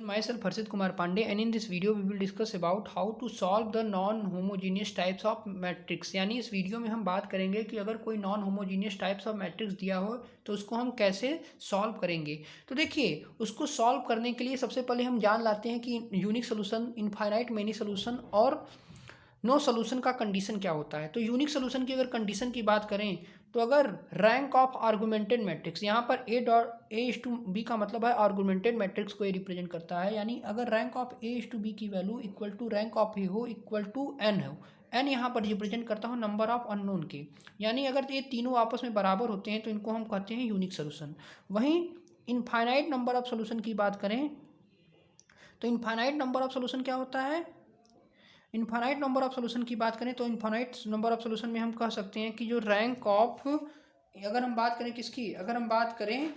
Myself Harshit Kumar Pandey, and in this video we will discuss about how to solve the non-homogeneous types of matrix। यानी इस video में हम बात करेंगे कि अगर कोई non homogeneous types of matrix दिया हो तो उसको हम कैसे सॉल्व करेंगे। तो देखिए, उसको सॉल्व करने के लिए सबसे पहले हम जान लाते हैं कि unique solution, infinite many solution और नो सोल्यूशन का कंडीशन क्या होता है। तो यूनिक सोल्यूशन की अगर कंडीशन की बात करें तो अगर रैंक ऑफ आर्गुमेंटेड मैट्रिक्स, यहाँ पर A/B का मतलब है आर्गुमेंटेड मैट्रिक्स को ये रिप्रेजेंट करता है। यानी अगर रैंक ऑफ A/B की value equal to rank of A हो इक्वल टू n हो, n यहाँ पर रिप्रेजेंट करता हो नंबर ऑफ अननोन के, यानी अगर ये तीनों आपस में बराबर होते हैं तो इनको हम कहते हैं यूनिक सोल्यूशन। वहीं इनफाइनाइट नंबर ऑफ सोल्यूशन की बात करें तो इनफाइनाइट नंबर ऑफ सोल्यूशन क्या होता है। इनफाइनाइट नंबर ऑफ सोल्यूशन की बात करें तो इनफाइनाइट नंबर ऑफ सोल्यूशन में हम कह सकते हैं कि जो रैंक ऑफ, अगर हम बात करें किसकी, अगर हम बात करें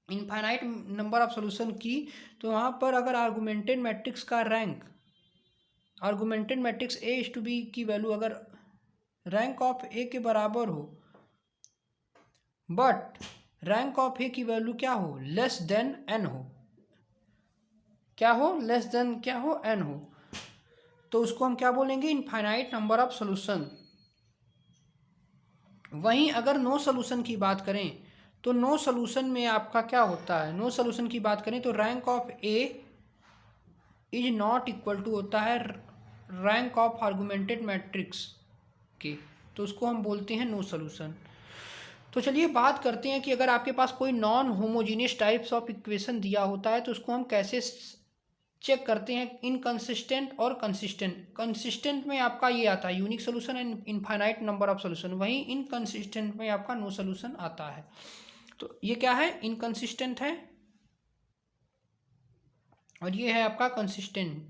इनफाइनाइट नंबर ऑफ सोल्यूशन की, तो वहाँ पर अगर आर्गुमेंटेड मैट्रिक्स का रैंक, आर्गुमेंटेड मैट्रिक्स A/B की वैल्यू अगर रैंक ऑफ ए के बराबर हो बट रैंक ऑफ ए की वैल्यू क्या हो, लेस देन n हो, क्या हो, लेस देन क्या हो, n हो, तो उसको हम क्या बोलेंगे, इनफाइनाइट नंबर ऑफ सोल्यूशन। वहीं अगर नो सोल्यूशन की बात करें तो नो सोल्यूशन में आपका क्या होता है, नो सोल्यूशन की बात करें तो rank of A is not equal to होता है रैंक ऑफ आर्गुमेंटेड मैट्रिक्स के, तो उसको हम बोलते हैं नो सोल्यूशन। तो चलिए बात करते हैं कि अगर आपके पास कोई non homogeneous types of equation दिया होता है तो उसको हम कैसे चेक करते हैं, इनकंसिस्टेंट और कंसिस्टेंट। कंसिस्टेंट में आपका ये आता है unique solution and infinite number of solution, वहीं इनकंसिस्टेंट में आपका नो सोल्यूशन आता है। तो ये क्या है, इनकंसिस्टेंट है और ये है आपका कंसिस्टेंट।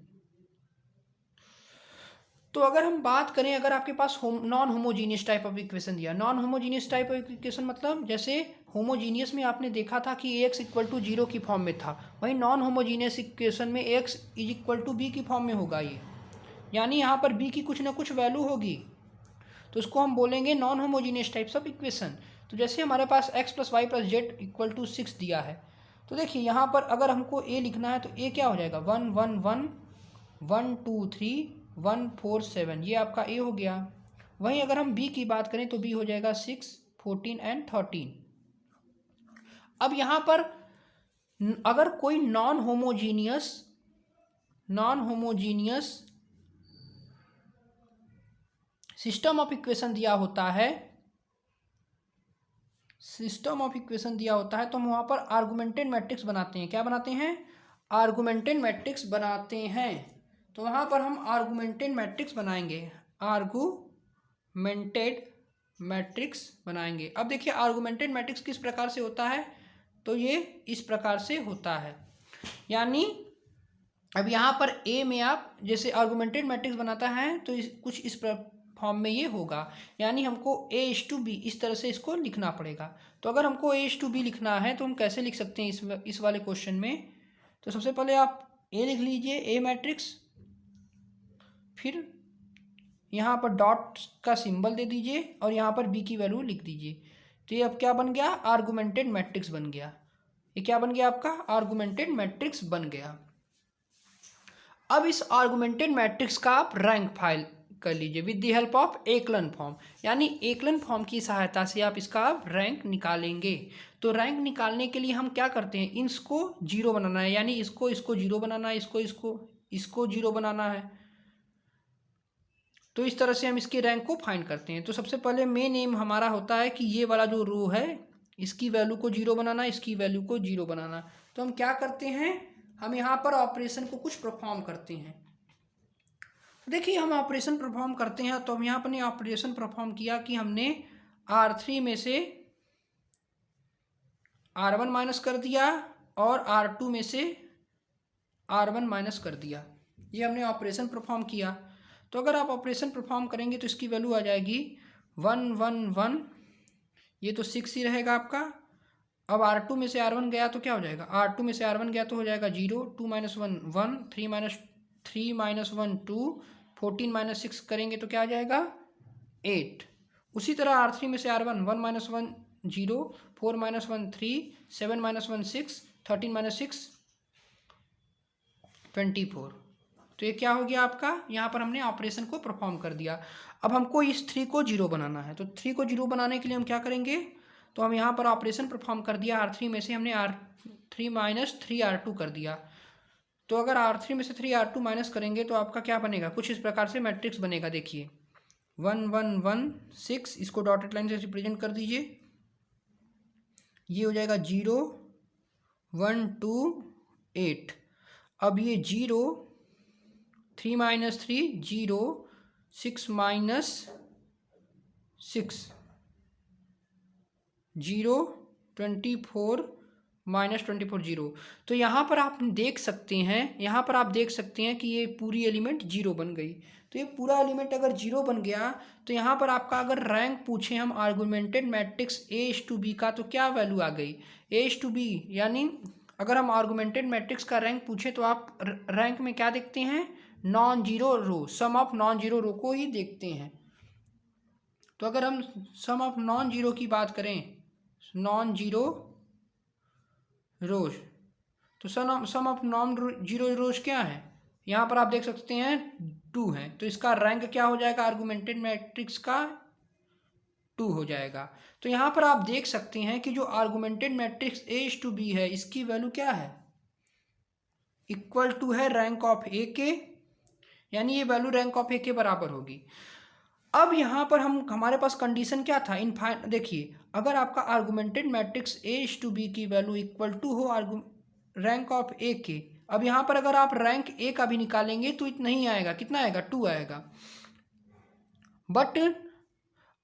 तो अगर हम बात करें, अगर आपके पास non homogeneous type of equation दिया, non homogeneous type of equation मतलब जैसे होमोजीनियस में आपने देखा था कि एक्स इक्वल टू जीरो की फॉर्म में था, वहीं नॉन होमोजीनियस इक्वेशन में X is equal to B की फॉर्म में होगा ये, यानी यहाँ पर बी की कुछ ना कुछ वैल्यू होगी, तो उसको हम बोलेंगे non homogeneous types of equation. तो जैसे हमारे पास X plus Y plus Z equal to 6 दिया है, तो देखिए यहाँ पर अगर हमको ए लिखना है तो ए क्या हो जाएगा, 1 1 1 1 2 3 1 4 7, ये आपका ए हो गया। वहीं अगर हम बी की बात करें तो बी हो जाएगा 6 14 एंड 13। अब यहाँ पर अगर कोई non homogeneous system of equation दिया होता है, सिस्टम ऑफ इक्वेशन दिया होता है तो हम वहाँ पर आर्गुमेंटेड मैट्रिक्स बनाते हैं। क्या बनाते हैं, आर्गुमेंटेड मैट्रिक्स बनाते हैं। तो वहाँ पर हम आर्गुमेंटेड मैट्रिक्स बनाएंगे, आर्गुमेंटेड मैट्रिक्स बनाएंगे। अब देखिए आर्गुमेंटेड मैट्रिक्स किस प्रकार से होता है, तो ये इस प्रकार से होता है। यानी अब यहाँ पर ए में आप जैसे आर्गुमेंटेड मैट्रिक्स बनाता है तो कुछ इस फॉर्म में ये होगा, यानी हमको A/B इस तरह से इसको लिखना पड़ेगा। तो अगर हमको A/B लिखना है तो हम कैसे लिख सकते हैं इस वाले क्वेश्चन में, तो सबसे पहले आप ए लिख लीजिए, ए मैट्रिक्स, फिर यहाँ पर डॉट का सिंबल दे दीजिए और यहाँ पर बी की वैल्यू लिख दीजिए। तो ये अब क्या बन गया, आर्गुमेंटेड मैट्रिक्स बन गया। ये क्या बन गया आपका, आर्गुमेंटेड मैट्रिक्स बन गया। अब इस आर्गुमेंटेड मैट्रिक्स का आप रैंक फाइल कर लीजिए with the help of echelon form, यानी एकलन फॉर्म की सहायता से आप इसका रैंक निकालेंगे। तो रैंक निकालने के लिए हम क्या करते हैं, इसको जीरो बनाना है, यानी इसको जीरो बनाना है, इसको जीरो बनाना है। तो इस तरह से हम इसके रैंक को फाइंड करते हैं। तो सबसे पहले मेन एम हमारा होता है कि ये वाला जो रो है इसकी वैल्यू को जीरो बनाना, इसकी वैल्यू को जीरो बनाना। तो हम क्या करते हैं, हम यहाँ पर ऑपरेशन को कुछ परफॉर्म करते हैं। देखिए हम ऑपरेशन परफॉर्म करते हैं, तो हम यहाँ पर ऑपरेशन परफॉर्म किया कि हमने R3 में से R1 माइनस कर दिया और R2 में से R1 माइनस कर दिया, ये हमने ऑपरेशन परफॉर्म किया। तो अगर आप ऑपरेशन परफॉर्म करेंगे तो इसकी वैल्यू आ जाएगी 1 1 1, ये तो 6 ही रहेगा आपका। अब R2 में से R1 गया तो क्या हो जाएगा, R2 में से R1 गया तो हो जाएगा 0, 2 माइनस 1 1, 3 माइनस 1 2, 14 माइनस 6 करेंगे तो क्या आ जाएगा 8। उसी तरह R3 में से R1 1 minus 1 0, 4 minus 1 3, 7 minus 1 6, 13 minus 6 24। तो ये क्या हो गया आपका, यहाँ पर हमने ऑपरेशन को परफॉर्म कर दिया। अब हमको इस 3 को 0 बनाना है, तो 3 को 0 बनाने के लिए हम क्या करेंगे, तो हम यहाँ पर ऑपरेशन परफॉर्म कर दिया। R3 में से हमने R3 माइनस 3R2 कर दिया। तो अगर R3 में से 3R2 माइनस करेंगे तो आपका क्या बनेगा, कुछ इस प्रकार से मैट्रिक्स बनेगा। देखिए 1 1 1 6, इसको डॉटेड लाइन से रिप्रेजेंट कर दीजिए। ये हो जाएगा 0 1 2 8। अब ये 0 3 माइनस 3 0 6 माइनस 6 0 24 माइनस 24 0। तो यहाँ पर आप देख सकते हैं कि ये पूरी एलिमेंट 0 बन गई। तो ये पूरा एलिमेंट अगर 0 बन गया तो यहाँ पर आपका अगर रैंक पूछे हम आर्गुमेंटेड मैट्रिक्स A/B का, तो क्या वैल्यू आ गई, A/B। यानी अगर हम आर्गुमेंटेड मैट्रिक्स का रैंक पूछे तो आप रैंक में क्या देखते हैं, non zero row, sum of non zero row को ही देखते हैं। तो अगर हम सम ऑफ नॉन जीरो की बात करें, नॉन जीरो रोज, तो सम ऑफ नॉन जीरो रोज क्या है, यहाँ पर आप देख सकते हैं 2 है। तो इसका रैंक क्या हो जाएगा आर्गुमेंटेड मैट्रिक्स का, 2 हो जाएगा। तो यहाँ पर आप देख सकते हैं कि जो आर्गुमेंटेड मैट्रिक्स A/B है, इसकी वैल्यू क्या है, इक्वल टू है रैंक ऑफ ए के, यानी ये वैल्यू रैंक ऑफ ए के बराबर होगी। अब यहाँ पर हमारे पास कंडीशन क्या था, देखिए अगर आपका आर्गुमेंटेड मैट्रिक्स A/B की वैल्यू इक्वल टू हो रैंक ऑफ ए के, अब यहाँ पर अगर आप रैंक ए का भी निकालेंगे तो इतना ही आएगा, कितना आएगा, 2 आएगा। बट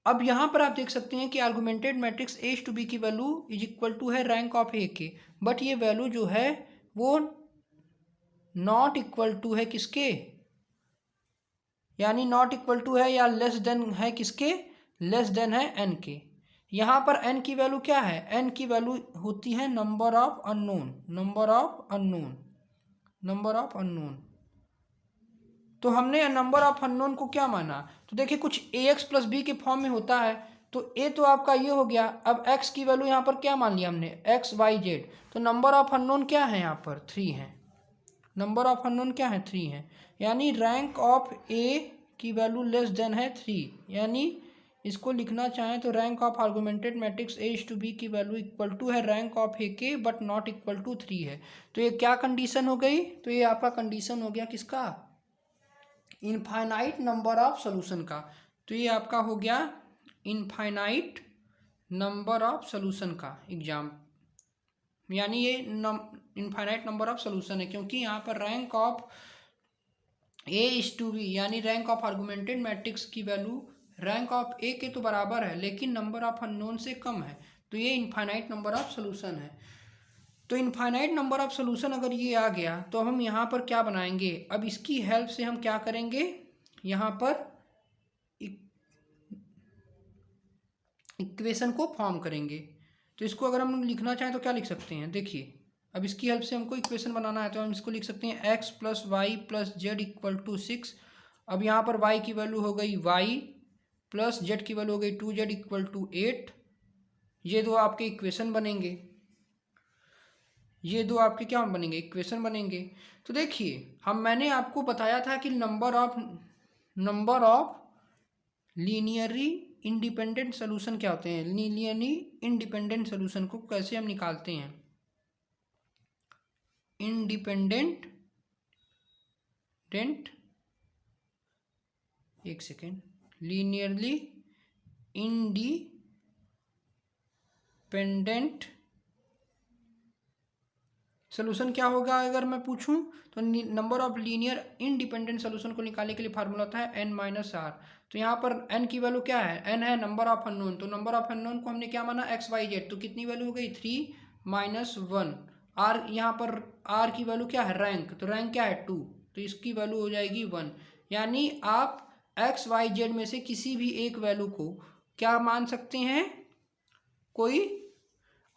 अब यहाँ पर आप देख सकते हैं कि आर्गुमेंटेड मैट्रिक्स A/B की वैल्यू इज इक्वल टू है रैंक ऑफ ए के, बट ये वैल्यू जो है वो नॉट इक्वल टू है किसके, यानी नॉट इक्वल टू है या लेस देन है किसके, लेस देन है n के। यहाँ पर n की वैल्यू क्या है, n की वैल्यू होती है number of unknown, number of unknown, number of unknown. तो हमने नंबर ऑफ अननोन को क्या माना, तो देखिए कुछ ax प्लस बी के फॉर्म में होता है। तो a तो आपका ये हो गया, अब x की वैल्यू यहाँ पर क्या मान लिया हमने, x y z। तो नंबर ऑफ अननोन क्या है, यहाँ पर 3 है, नंबर ऑफ अननोन क्या है, 3 है। यानी रैंक ऑफ a की वैल्यू लेस देन है 3, यानी इसको लिखना चाहें तो rank of augmented matrix A/B की वैल्यू इक्वल टू है रैंक ऑफ ए के बट नॉट इक्वल टू 3 है। तो ये क्या कंडीशन हो गई, तो ये आपका कंडीशन हो गया किसका, इनफाइनाइट नंबर ऑफ सोल्यूशन का। तो ये आपका हो गया इनफाइनाइट नंबर ऑफ सोल्यूशन का एग्जाम, यानी ये इनफाइनाइट नंबर ऑफ सोल्यूशन है, क्योंकि यहाँ पर रैंक ऑफ A/B यानी रैंक ऑफ आर्गुमेंटेड मैट्रिक्स की वैल्यू रैंक ऑफ ए के तो बराबर है लेकिन नंबर ऑफ अननोन से कम है। तो ये इनफाइनाइट नंबर ऑफ सोल्यूशन है। तो इनफाइनाइट नंबर ऑफ सोल्यूशन अगर ये आ गया तो हम यहाँ पर क्या बनाएंगे, अब इसकी हेल्प से हम क्या करेंगे, यहाँ पर इक्वेशन को फॉर्म करेंगे। तो इसको अगर हम लिखना चाहें तो क्या लिख सकते हैं, देखिए अब इसकी हेल्प से हमको इक्वेशन बनाना है तो हम इसको लिख सकते हैं x plus Y plus Z equal to 6। अब यहाँ पर y की वैल्यू हो गई y प्लस z की वैल्यू हो गई 2z इक्वल टू 8। ये दो आपके इक्वेशन बनेंगे, ये दो आपके क्या बनेंगे, इक्वेशन बनेंगे। तो देखिए मैंने आपको बताया था कि number of linearly independent solution क्या होते हैं, लीनियरली इंडिपेंडेंट सोल्यूशन को कैसे हम निकालते हैं, इंडिपेंडेंट, एक सेकेंड, लीनियरली इंडिपेंडेंट सोल्यूशन क्या होगा अगर मैं पूछूं तो number of linear independent solution को निकालने के लिए फार्मूला होता है n माइनस आर। तो यहाँ पर n की वैल्यू क्या है, n है नंबर ऑफ अननोन, तो नंबर ऑफ अननोन को हमने क्या माना x y z, तो कितनी वैल्यू हो गई 3 माइनस 1। आर यहाँ पर आर की वैल्यू क्या है रैंक, तो रैंक क्या है 2, तो इसकी वैल्यू हो जाएगी 1। यानी आप x y z में से किसी भी एक वैल्यू को क्या मान सकते हैं, कोई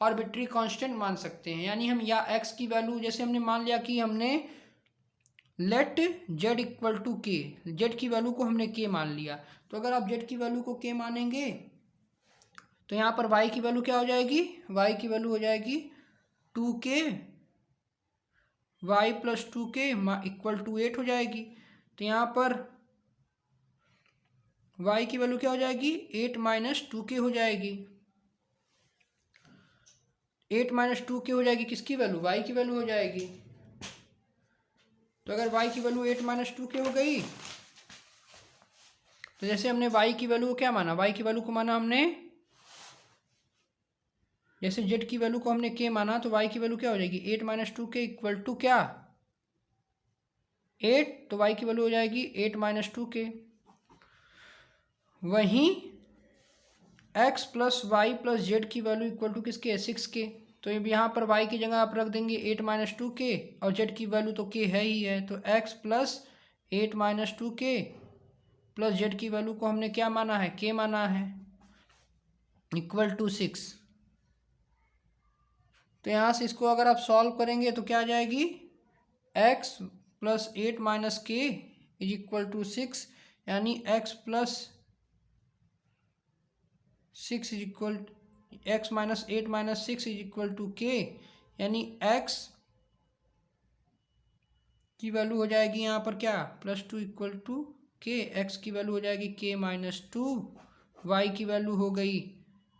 आर्बिट्री कांस्टेंट मान सकते हैं। यानी हम या x की वैल्यू, जैसे हमने मान लिया कि हमने लेट z इक्वल टू के, जेड की वैल्यू को हमने k मान लिया, तो अगर आप z की वैल्यू को k मानेंगे तो यहाँ पर y की वैल्यू क्या हो जाएगी, y की वैल्यू हो जाएगी 2k Y plus 2k equal to 8 हो जाएगी। तो यहाँ पर y की वैल्यू क्या हो जाएगी, 8 माइनस 2k हो जाएगी। 8 माइनस 2k हो जाएगी किसकी वैल्यू, y की वैल्यू हो जाएगी। तो अगर y की वैल्यू 8 माइनस 2k हो गई, तो जैसे हमने y की वैल्यू को क्या माना, y की वैल्यू को माना हमने, जैसे z की वैल्यू को हमने k माना, तो y की वैल्यू क्या हो जाएगी, 8 माइनस 2k इक्वल टू क्या, 8। तो y की वैल्यू हो जाएगी 8 माइनस 2k। वहीं x plus Y plus Z की वैल्यू इक्वल टू किसके है, 6k। तो यहाँ पर y की जगह आप रख देंगे 8 माइनस 2k और z की वैल्यू तो k है ही है, तो x plus 8 minus 2k plus Z की वैल्यू को हमने क्या माना है, k माना है, इक्वल टू 6। तो यहाँ से इसको अगर आप सॉल्व करेंगे तो क्या आ जाएगी, x plus 8 minus k is equal to 6, यानी x plus 6 is equal, x minus 8 minus 6 is equal to k, यानी x की वैल्यू हो जाएगी यहाँ पर क्या, +2 इक्वल टू k। x की वैल्यू हो जाएगी k माइनस 2, y की वैल्यू हो गई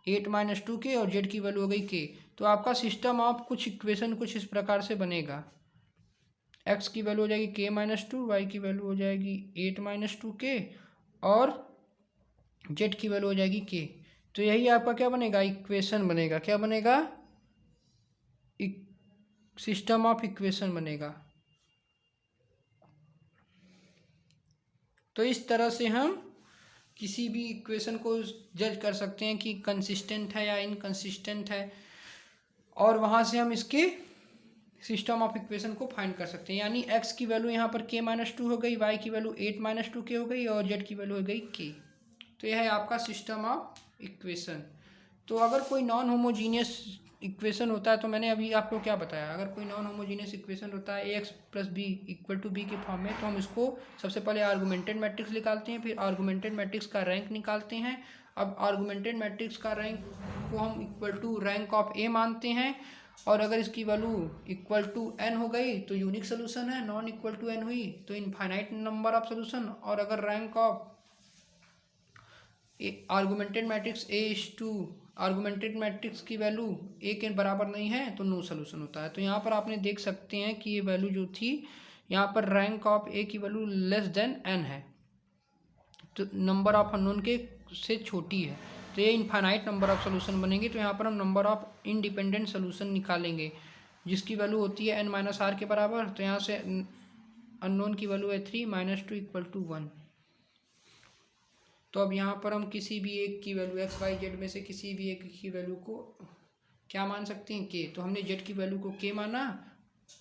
8 माइनस 2k और z की वैल्यू हो गई k। तो आपका सिस्टम ऑफ कुछ इक्वेशन कुछ इस प्रकार से बनेगा, x की वैल्यू हो जाएगी k माइनस 2, y की वैल्यू हो जाएगी 8 माइनस 2k और z की वैल्यू हो जाएगी k। तो यही आपका क्या बनेगा, इक्वेशन बनेगा, क्या बनेगा, सिस्टम ऑफ इक्वेशन बनेगा। तो इस तरह से हम किसी भी इक्वेशन को जज कर सकते हैं कि कंसिस्टेंट है या इनकंसिस्टेंट है, और वहाँ से हम इसके सिस्टम ऑफ इक्वेशन को फाइंड कर सकते हैं। यानी x की वैल्यू यहाँ पर k माइनस 2 हो गई, y की वैल्यू 8 माइनस 2k हो गई और z की वैल्यू हो गई k। तो यह है आपका सिस्टम ऑफ इक्वेशन। तो अगर कोई नॉन होमोजीनियस इक्वेशन होता है, तो मैंने अभी आपको क्या बताया, अगर कोई नॉन होमोजीनियस इक्वेशन होता है ax plus B equal to B के फॉर्म में, तो हम इसको सबसे पहले आर्गुमेंटेड मैट्रिक्स निकालते हैं, फिर आर्गुमेंटेड मैट्रिक्स का रैंक निकालते हैं। अब आर्गुमेंटेड मैट्रिक्स का रैंक को हम इक्वल टू रैंक ऑफ ए मानते हैं, और अगर इसकी वैल्यू इक्वल टू n हो गई तो यूनिक सोल्यूशन है, नॉन इक्वल टू n हुई तो इनफाइनाइट नंबर ऑफ सोल्यूशन, और अगर rank of augmented matrix A is to augmented matrix की वैल्यू ए के बराबर नहीं है तो नो सोल्यूशन होता है। तो यहाँ पर आपने देख सकते हैं कि ये वैल्यू जो थी यहाँ पर रैंक ऑफ ए की वैल्यू लेस देन n है, तो नंबर ऑफ अननोन के से छोटी है, तो ये इनफाइनाइट नंबर ऑफ सोल्यूशन बनेंगे। तो यहाँ पर हम नंबर ऑफ इंडिपेंडेंट सोल्यूशन निकालेंगे जिसकी वैल्यू होती है n माइनस आर के बराबर। तो यहाँ से अननोन की वैल्यू है 3 माइनस 2 इक्वल टू 1। तो अब यहाँ पर हम किसी भी एक की वैल्यू एक्स वाई जेड में से किसी भी एक की वैल्यू को क्या मान सकते हैं, के। तो हमने जेड की वैल्यू को के माना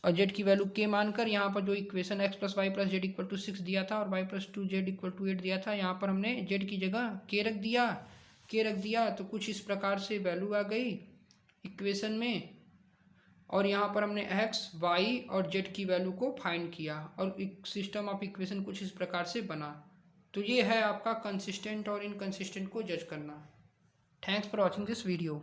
और जेड की वैल्यू के मानकर यहाँ पर जो equation X plus Y plus Z equal to 6 दिया था और Y plus 2 Z equal to 8 दिया था, यहाँ पर हमने जेड की जगह के रख दिया। तो कुछ इस प्रकार से वैल्यू आ गई इक्वेशन में, और यहाँ पर हमने एक्स वाई और जेड की वैल्यू को फाइंड किया और सिस्टम ऑफ इक्वेशन कुछ इस प्रकार से बना। तो ये है आपका कंसिस्टेंट और इनकंसिस्टेंट को जज करना। Thanks for watching this video.